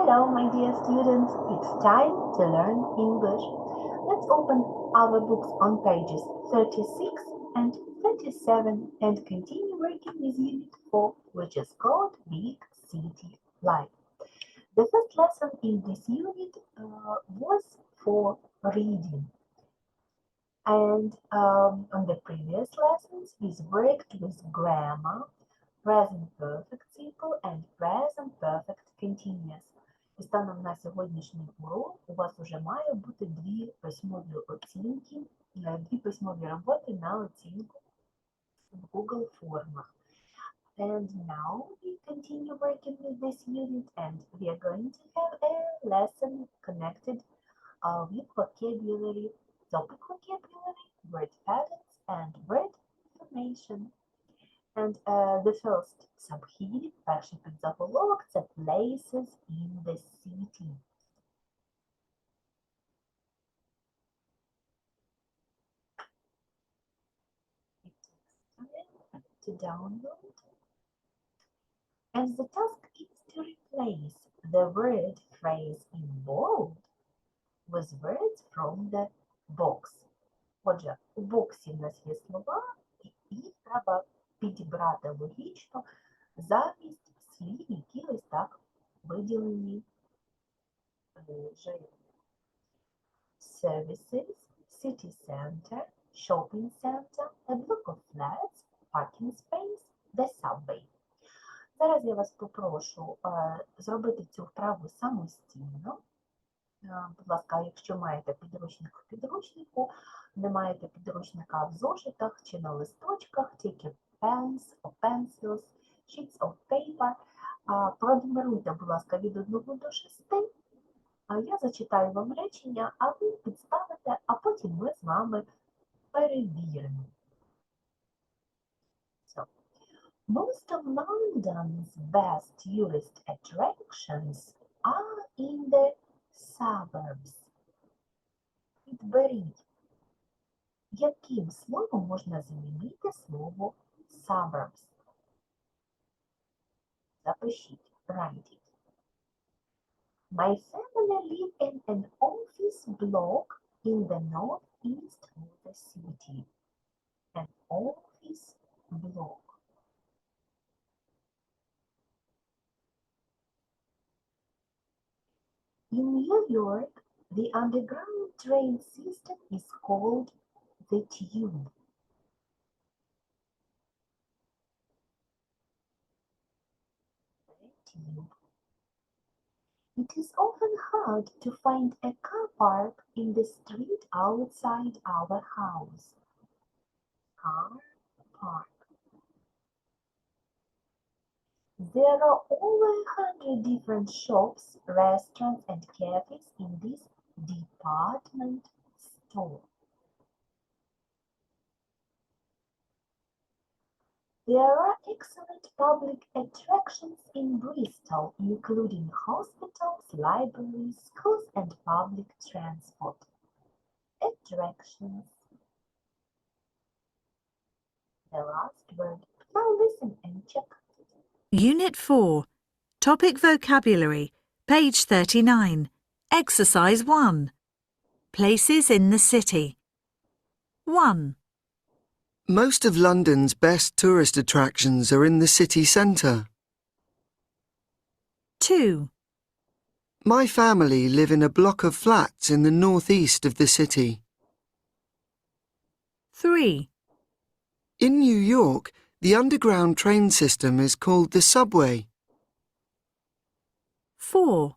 Hello, my dear students. It's time to learn English. Let's open our books on pages 36 and 37 and continue working with Unit 4, which is called Big City Life. The first lesson in this unit was for reading. And on the previous lessons, we worked with grammar, present perfect simple and present perfect continuous. І станом на сьогоднішній урок у вас вже має бути дві письмові оцінки, дві письмові роботи на оцінку в Google формах. And now we continue working with this unit and we are going to have a lesson connected with vocabulary, topic vocabulary, word patterns, and word information. And the first subheading, перший підзаголовок, це places in the city. It's time to download. And the task is to replace the word phrase in bold with words from the box. Отже, у боксі в нас є слова, і їх треба підібрати логічно замість слів, які ось так виділені жиром. Services, city center, shopping center, a block of flats, parking space, the subway. Зараз я вас попрошу зробити цю вправу самостійно. Будь ласка, якщо маєте підручник в підручнику, не маєте підручника в зошитах чи на листочках, тільки pens or pencils, sheets of paper, пронумеруйте, будь ласка, від 1 до 6. Я зачитаю вам речення, а ви підставите, а потім ми з вами перевіримо. So, most of London's best tourist attractions are in the suburbs. Підберіть, яким словом можна замінити слово suburbs. Запишіть, write it. My family live in an office block in the northeast of the city. An office block. In New York, the underground train system is called the Tube. The Tube. It is often hard to find a car park in the street outside our house. Car park. There are over 100 different shops, restaurants, and cafes in this department store. There are excellent public attractions in Bristol, including hospitals, libraries, schools, and public transport. Attractions. The last word. Now listen and check. Unit 4, Topic Vocabulary, page 39, Exercise 1. Places in the city. 1. Most of London's best tourist attractions are in the city centre. 2. My family live in a block of flats in the northeast of the city. 3. In New York, the underground train system is called the subway. 4.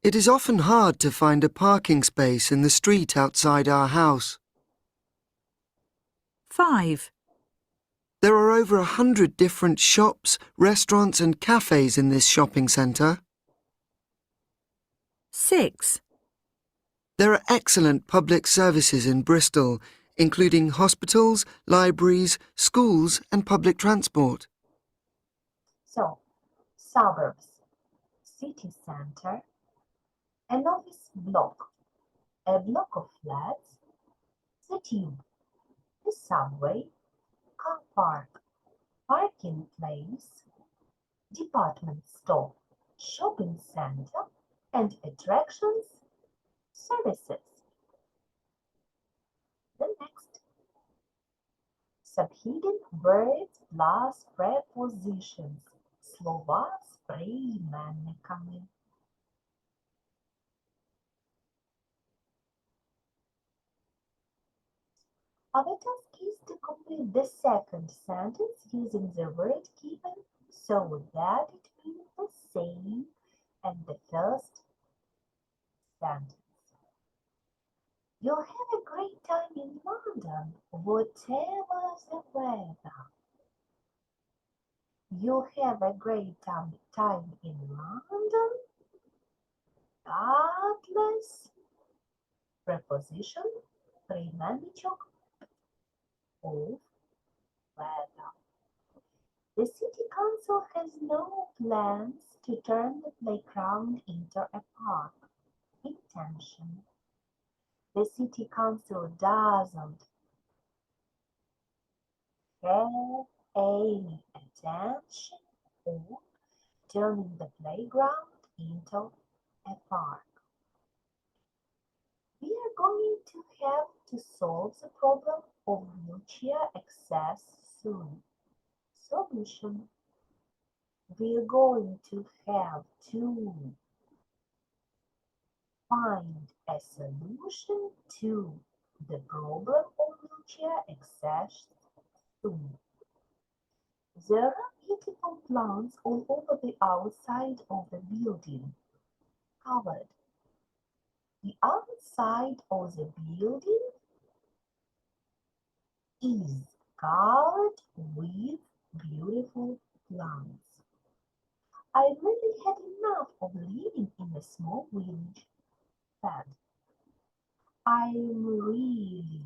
It is often hard to find a parking space in the street outside our house. 5. There are over 100 different shops, restaurants and cafes in this shopping centre. 6. There are excellent public services in Bristol, including hospitals, libraries, schools and public transport. So, suburbs, city center, an office block, a block of flats, the tube, the subway, car park, parking place, department store, shopping center, and attractions, services. The next, subheading words plus prepositions. Слова з прийменниками. Our task is to complete the second sentence using the word given so that it means the same as the first sentence. You'll have a great time in London, whatever the weather. You'll have a great time in London, regardless, preposition, прийменничок of weather. The city council has no plans to turn the playground into a park. Intention. The city council doesn't have any intention of turning the playground into a park. We are going to have to solve the problem of wheelchair access soon. Solution. We are going to have to find a solution to the problem of wheelchair access soon. There are beautiful plants all over the outside of the building. Covered. The outside of the building is covered with beautiful plants. I really had enough of living in a small village. Fed. I'm really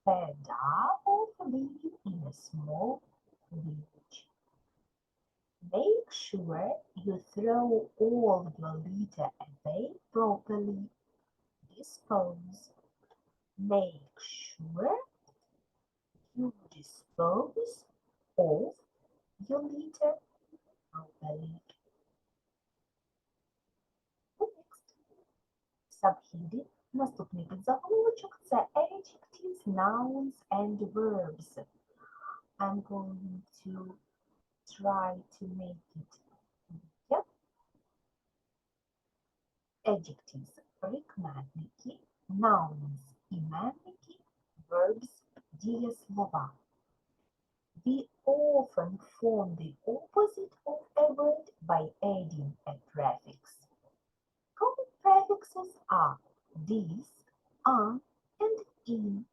fed up of living in a small village. Make sure you throw all your litter away properly. Dispose. Make sure you dispose of your litter properly. Next. Subheading. Наступний підзаголовочок – це adjectives, nouns and verbs. I'm going to try to make it easier. Adjectives – прикметники, nouns – іменники, verbs – дієслова. We often form the opposite of a word by adding a prefix. Common prefixes are this, on, and in.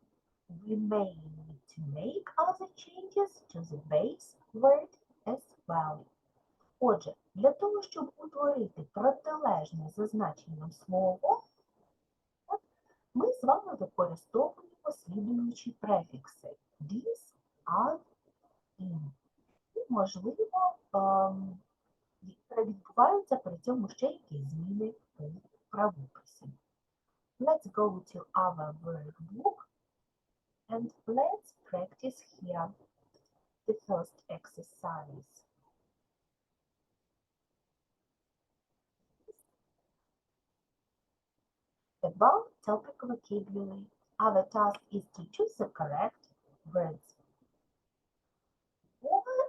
We may need to make other changes to the base word as well. Отже, для того, щоб утворити протилежне за значенням слово, ми з вами використовуємо слідуючі префікси this, on, in. І, можливо, відбуваються при цьому ще якісь зміни у правописі. Let's go to our workbook and let's practice here the first exercise. About topic vocabulary, our task is to choose the correct words.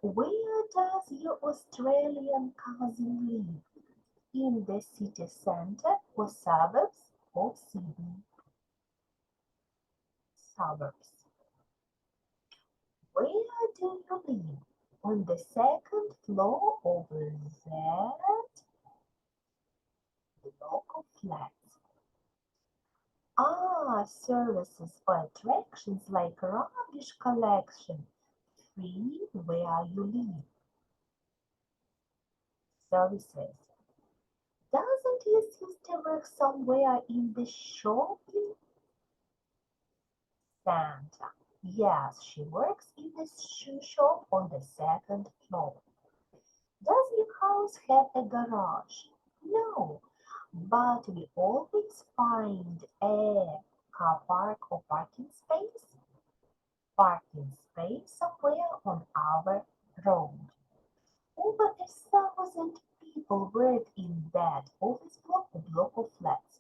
Where does your Australian cousin live? In the city center or suburbs of Sydney? Suburbs. Where do you live? On the second floor of that block of flats. Are services or attractions like rubbish collection free where you live? Services. Doesn't your sister work somewhere in the shopping center? Yes, she works in the shoe shop on the second floor. Does your house have a garage? No, but we always find a car park or parking space somewhere on our road. Over 1,000 simple word in that office block, a block of flats.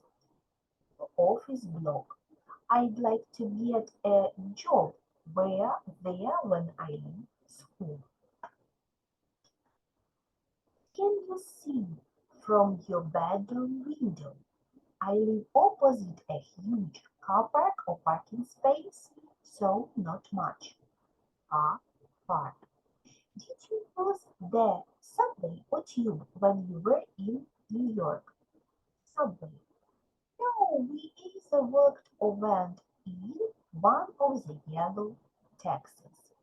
Office block. I'd like to get a job there when I leave school. Can you see from your bedroom window? I live opposite a huge car park or parking space, so not much. Car park. Did you use the subway or tube when you were in New York? Subway. No, we either walked or went in one of the yellow taxis.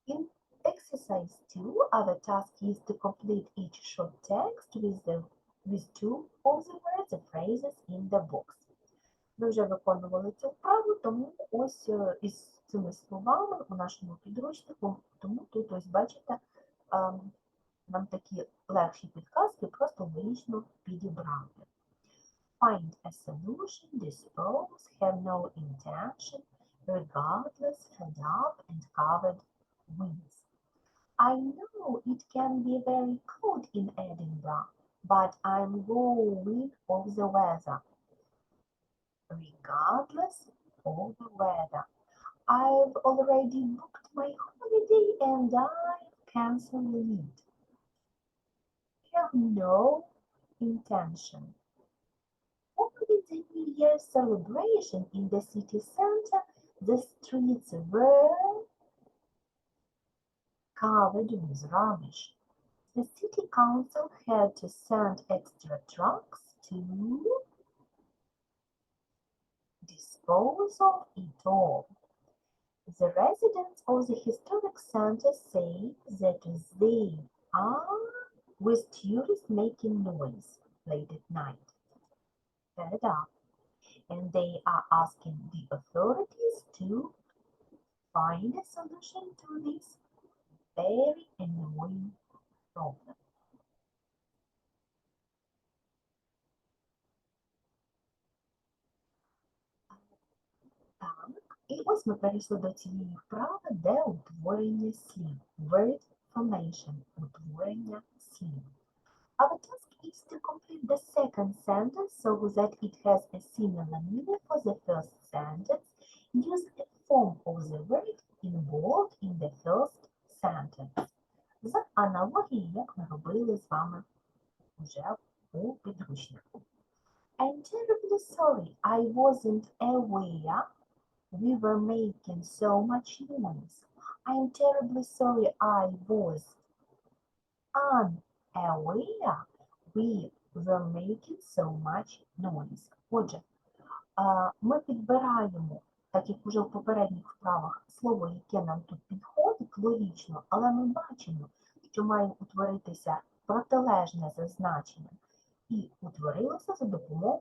In exercise 2, our task is to complete each short text with two of the words or phrases in the box. Ви вже виконували цю вправу, тому ось із цими словами у нашому підручнику, тому тут ось бачите, нам такі легші підказки просто логічно підібрати. Find a solution, dispose, have no intention, regardless, fed up, and covered with. I know it can be very cold in Edinburgh, but I'm going of the weather. Regardless of the weather. I've already booked my holiday and I've cancelled it. Have no intention. Following the New Year's celebration in the city center, the streets were covered with rubbish. The city council had to send extra trucks to dispose of it all. The residents of the historic center say that they are with tourists making noise late at night. Fed up. And they are asking the authorities to find a solution to this very annoying problem. Так, і ось ми перейшли до цієї вправи, де утворення слів. Word formation, утворення слів. Our task is to complete the second sentence so that it has a similar meaning for the first sentence. Use a form of the word involved in the first sentence. За аналогією, як ми робили з вами вже у підручнику. I'm terribly sorry I wasn't aware we were making so much noise. I'm terribly sorry I was unaware we were making so much noise. Отже, ми підбираємо, так як уже в попередніх вправах, слово, яке нам тут підходить логічно, але ми бачимо, що має утворитися протилежне за значенням. І утворилося за допомогою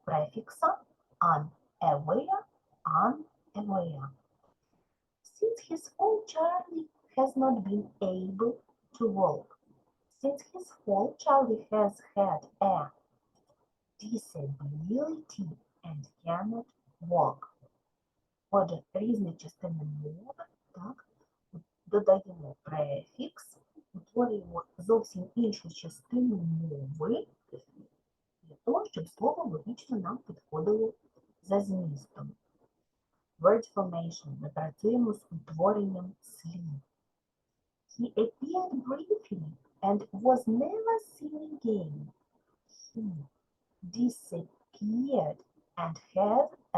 префікса unaware, unaware. Since his fall, Charlie has not been able to walk. Since his fall, Charlie has had a disability and cannot walk. Отже, різні частини мови, так, додаємо префікс, утворюємо зовсім іншу частину мови, для того, щоб слово логічно нам підходило за змістом. Word formation. Ми працюємо з утворенням слів. He appeared briefly and was never seen again. He disappeared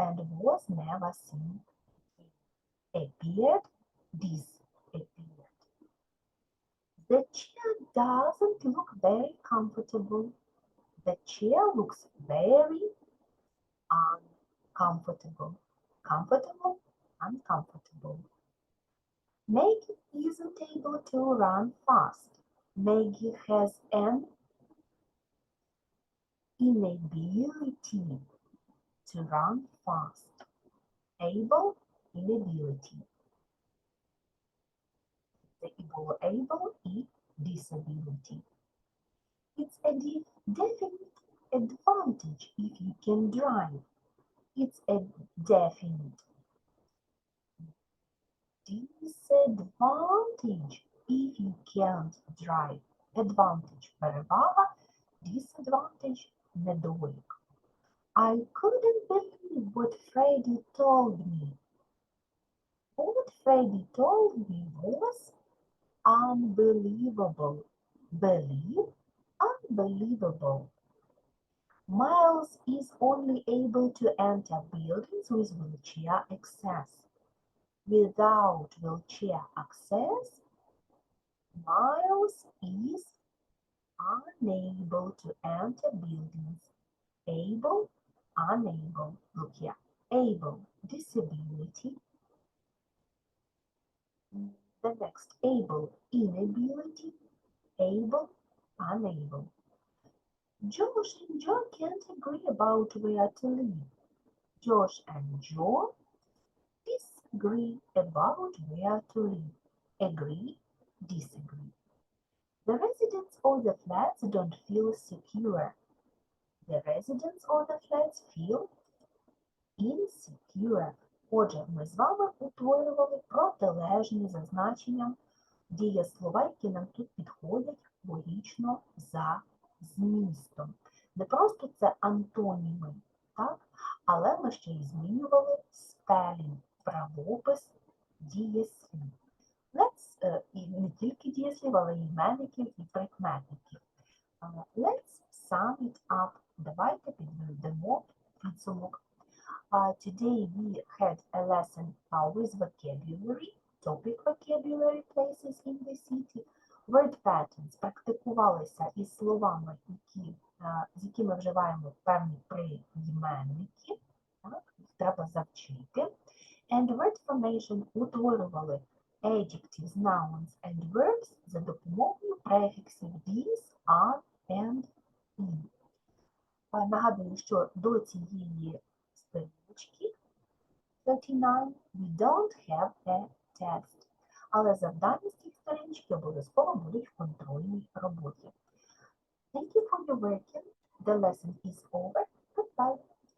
and was never seen again. Appeared, disappeared. The chair doesn't look very comfortable. The chair looks very uncomfortable. Comfortable, uncomfortable. Maggie isn't able to run fast. Maggie has an inability to run fast. Able, inability. The able і disability. It's a definite advantage if you can drive. It's a definite Disadvantage if you can't drive. Advantage – перевага, disadvantage – недолік. I couldn't believe what Freddie told me. What Freddie told me was unbelievable. Believe? Unbelievable. Miles is only able to enter buildings with wheelchair access. Without wheelchair access, Miles is unable to enter buildings. Able, unable. Look here. Able, disability. The next, able, inability. Able, unable. Josh and Joe can't agree about where to live. Josh and Joe disagree about where to live. Agree, disagree. The residents of the flats don't feel secure. The residents of the flats feel insecure. Отже, ми з вами утворювали протилежні за значенням дієслова, які нам тут підходять логічно за змістом. Не просто це антоніми, так? Але ми ще й змінювали спелінг, правопис дієслів. І не тільки дієслів, але й іменників і прикметників. Let's sum it up. Давайте підведемо підсумок. Today we had a lesson with vocabulary, topic vocabulary, places in the city, word patterns, практикувалися із словами, з якими вживаємо певні прийменники, так, їх треба завчити. And word formation утворювали adjectives, nouns and verbs за допомогою префіксів this, on and in. Нагадую, що до цієї сторіночки 39 we don't have a test. Але завдання з цих сторіночки обов'язково будуть в контрольній роботі. Thank you for your working. The lesson is over. Goodbye.